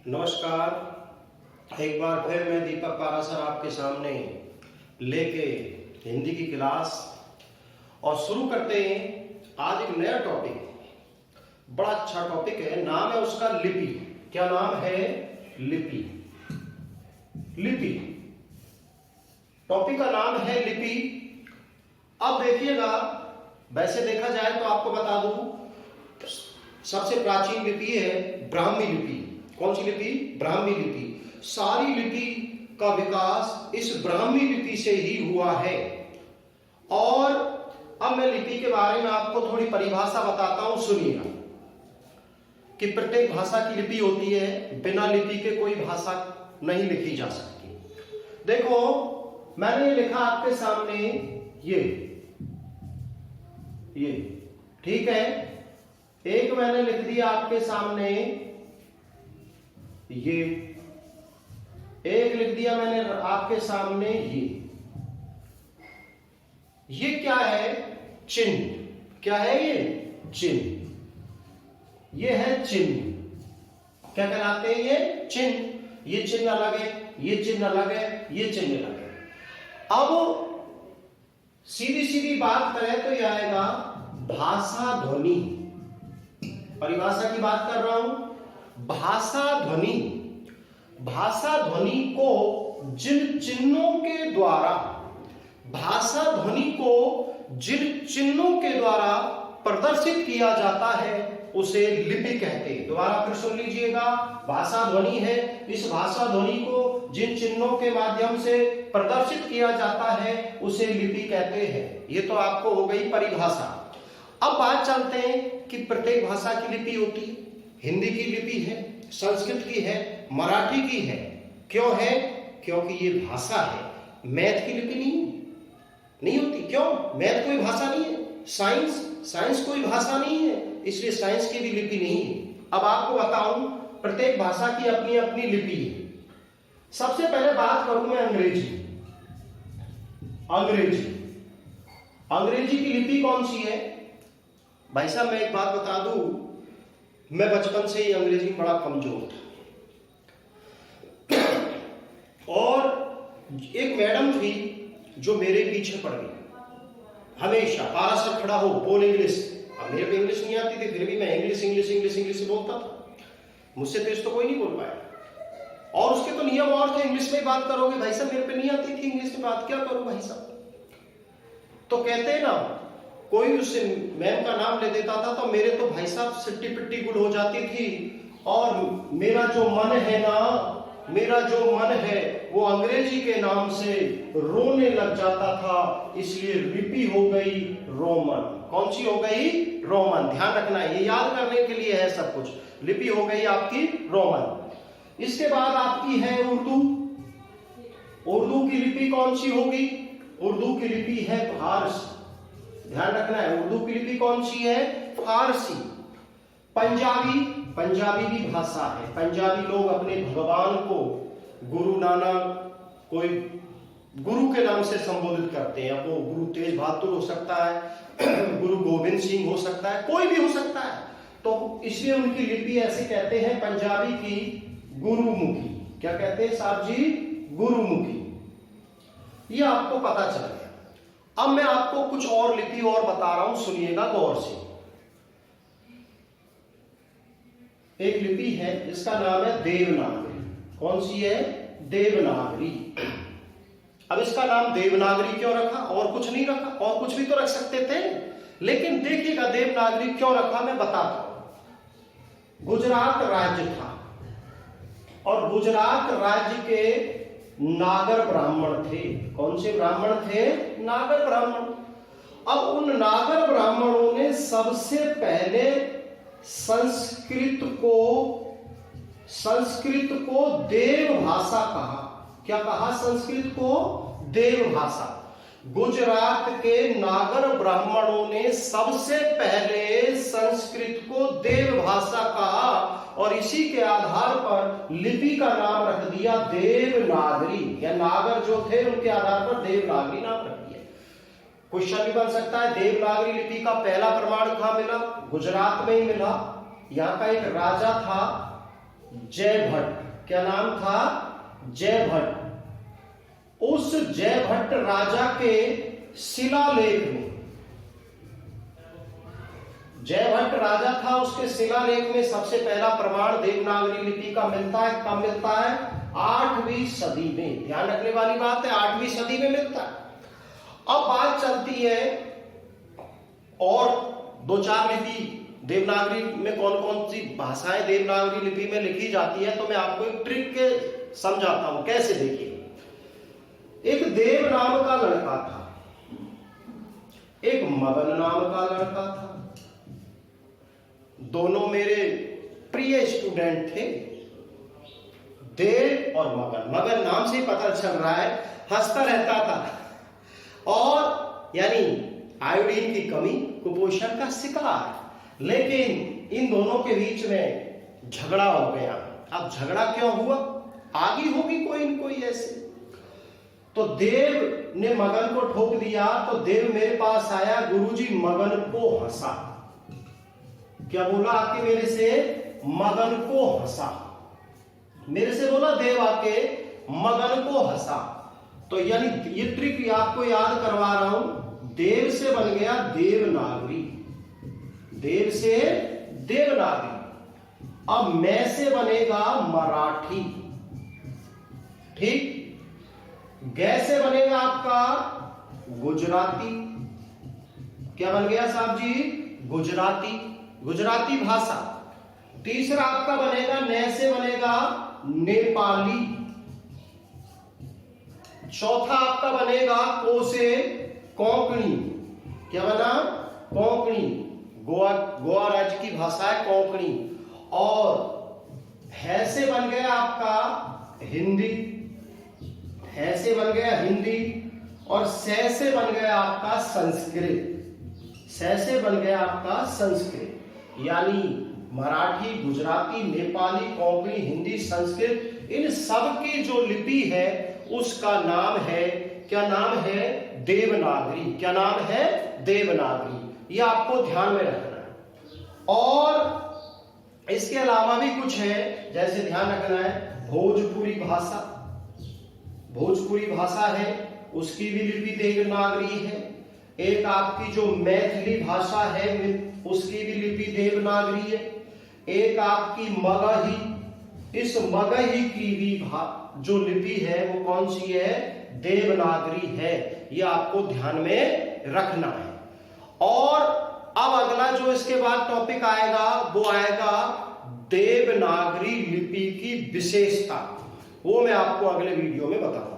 नमस्कार। एक बार फिर मैं दीपक पारा सर आपके सामने लेके हिंदी की क्लास और शुरू करते हैं आज एक नया टॉपिक। बड़ा अच्छा टॉपिक है, नाम है उसका लिपि। क्या नाम है? लिपि। लिपि टॉपिक का नाम है लिपि। अब देखिएगा, वैसे देखा जाए तो आपको बता दूं सबसे प्राचीन लिपि है ब्राह्मी लिपि। कौन सी लिपि? ब्राह्मी लिपि। सारी लिपि का विकास इस ब्राह्मी लिपि से ही हुआ है। और अब मैं लिपि के बारे में आपको थोड़ी परिभाषा बताता हूं, सुनिएगा कि प्रत्येक भाषा की लिपि होती है, बिना लिपि के कोई भाषा नहीं लिखी जा सकती। देखो, मैंने लिखा आपके सामने ये ठीक है। एक मैंने लिख दिया आपके सामने ये, एक लिख दिया मैंने आपके सामने ये क्या है? चिन्ह। क्या है ये? चिन्ह। ये है चिन्ह। क्या कहलाते हैं ये? चिन्ह। ये चिन्ह अलग है, ये चिन्ह अलग है, ये चिन्ह अलग है। अब सीधी सीधी बात करें तो यह आएगा भाषा ध्वनि। परिभाषा की बात कर रहा हूं। भाषा ध्वनि, भाषा ध्वनि को जिन चिन्हों के द्वारा, भाषा ध्वनि को जिन चिन्हों के द्वारा प्रदर्शित किया जाता है उसे लिपि कहते हैं। दोबारा फिर सुन लीजिएगा, भाषा ध्वनि है, इस भाषा ध्वनि को जिन चिन्हों के माध्यम से प्रदर्शित किया जाता है उसे लिपि कहते हैं। ये तो आपको हो गई परिभाषा। अब बात चलते हैं कि प्रत्येक भाषा की लिपि होती है। हिंदी की लिपि है, संस्कृत की है, मराठी की है। क्यों है? क्योंकि ये भाषा है। मैथ की लिपि नहीं होती। क्यों? मैथ कोई भाषा नहीं है। साइंस कोई भाषा नहीं है, इसलिए साइंस की भी लिपि नहीं है। अब आपको बताऊं, प्रत्येक भाषा की अपनी अपनी लिपि है। सबसे पहले बात करूं मैं अंग्रेजी। अंग्रेजी की लिपि कौन सी है? भाई साहब, मैं एक बात बता दूं, मैं बचपन से ही अंग्रेजी में बड़ा कमजोर था। और एक मैडम थी जो मेरे पीछे पड़ गई हमेशा। पारा सर खड़ा हो, बोल इंग्लिश। अब मेरे को इंग्लिश नहीं आती थी, फिर भी मैं इंग्लिश बोलता था। मुझसे तेज तो कोई नहीं बोल पाया। और उसके तो नियम और थे, इंग्लिश में बात करोगे। भाई साहब, मेरे पे नहीं आती थी इंग्लिश में बात, क्या करूं भाई साहब? तो कहते हैं ना, कोई उससे मैम का नाम ले देता था तो मेरे तो भाई साहब सिट्टी पिट्टी गुल हो जाती थी। और मेरा जो मन है वो अंग्रेजी के नाम से रोने लग जाता था। इसलिए लिपि हो गई रोमन। कौन सी हो गई? रोमन। ध्यान रखना, ये याद करने के लिए है सब कुछ। लिपि हो गई आपकी रोमन। इसके बाद आपकी है उर्दू। उर्दू की लिपि कौन सी होगी? उर्दू की लिपि है फारसी। ध्यान रखना है, उर्दू की लिपि कौन सी है? फारसी। पंजाबी भी भाषा है। पंजाबी लोग अपने भगवान को गुरु नानक, कोई गुरु के नाम से संबोधित करते हैं। अब वो गुरु तेज बहादुर हो सकता है, गुरु गोविंद सिंह हो सकता है, कोई भी हो सकता है। तो इसलिए उनकी लिपि ऐसे कहते हैं पंजाबी की गुरुमुखी। क्या कहते हैं साहब जी? गुरुमुखी। ये आपको पता चल गया। अब मैं आपको कुछ और लिपि और बता रहा हूं, सुनिएगा गौर से। एक लिपि है जिसका नाम है देवनागरी। कौन सी है? देवनागरी। अब इसका नाम देवनागरी क्यों रखा? और कुछ नहीं रखा, और कुछ भी तो रख सकते थे, लेकिन देखिएगा देवनागरी क्यों रखा मैं बताता हूं। गुजरात राज्य था और गुजरात राज्य के नागर ब्राह्मण थे। कौन से ब्राह्मण थे? नागर ब्राह्मण। अब उन नागर ब्राह्मणों ने सबसे पहले संस्कृत को देव भाषा कहा। क्या कहा? संस्कृत को देव भाषा। गुजरात के नागर ब्राह्मणों ने सबसे पहले संस्कृत को देव भाषा कहा और इसी के आधार पर लिपि का नाम रख दिया देवनागरी। या नागर जो थे उनके आधार पर देवनागरी नाम रख दिया। क्वेश्चन भी बन सकता है, देवनागरी लिपि का पहला प्रमाण कहां मिला? गुजरात में ही मिला। यहाँ का एक राजा था जय भट्ट। क्या नाम था? जय भट्ट। उस जय भट्ट राजा के शिलालेख में, जय भट्ट राजा था, उसके शिलालेख में सबसे पहला प्रमाण देवनागरी लिपि का मिलता है। कब मिलता है? 8वीं सदी में। ध्यान रखने वाली बात है, 8वीं सदी में मिलता है। अब बात चलती है और 2-4 लिपि देवनागरी में कौन कौन सी भाषाएं देवनागरी लिपि में लिखी जाती है, तो मैं आपको एक ट्रिक के समझाता हूं। कैसे? देखिए, एक देव नाम का लड़का था, एक मगन नाम का लड़का था। दोनों मेरे प्रिय स्टूडेंट थे, देव और मगन। मगन नाम से ही पता चल रहा है, हंसता रहता था और यानी आयोडीन की कमी, कुपोषण का शिकार। लेकिन इन दोनों के बीच में झगड़ा हो गया। अब झगड़ा क्यों हुआ? आगे होगी कोई न कोई ऐसे। तो देव ने मगन को ठोक दिया, तो देव मेरे पास आया, गुरुजी मगन को हंसा। क्या बोला आके मेरे से? मगन को हंसा। मेरे से बोला देव आके मगन को हंसा। तो यानी ये ट्रिक आपको याद करवा रहा हूं, देव से बन गया देवनागरी, देव से देवनागरी। अब मैं से बनेगा मराठी, ठीक। गै से बनेगा आपका गुजराती। क्या बन गया साहब जी? गुजराती, गुजराती भाषा। तीसरा आपका बनेगा नै से बनेगा नेपाली। चौथा आपका बनेगा को से कोंकणी। क्या बना? कोंकणी। गोवा राज्य की भाषा है कोंकणी। और है से बन गया आपका हिंदी, है से बन गया हिंदी। और से बन गया आपका संस्कृत, से बन गया आपका संस्कृत। यानी मराठी, गुजराती, नेपाली, कोंकणी, हिंदी, संस्कृत, इन सब की जो लिपि है उसका नाम है, क्या नाम है? देवनागरी। क्या नाम है? देवनागरी। ये आपको ध्यान में रखना है। और इसके अलावा भी कुछ है, जैसे ध्यान रखना है भोजपुरी भाषा, भोजपुरी भाषा है, उसकी भी लिपि देवनागरी है। एक आपकी जो मैथिली भाषा है उसकी भी लिपि देवनागरी है। एक आपकी मगही, इस मगही की भी जो लिपि है वो कौन सी है? देवनागरी है। ये आपको ध्यान में रखना है। और अब अगला जो इसके बाद टॉपिक आएगा वो आएगा देवनागरी लिपि की विशेषता। वो मैं आपको अगले वीडियो में बताऊंगा।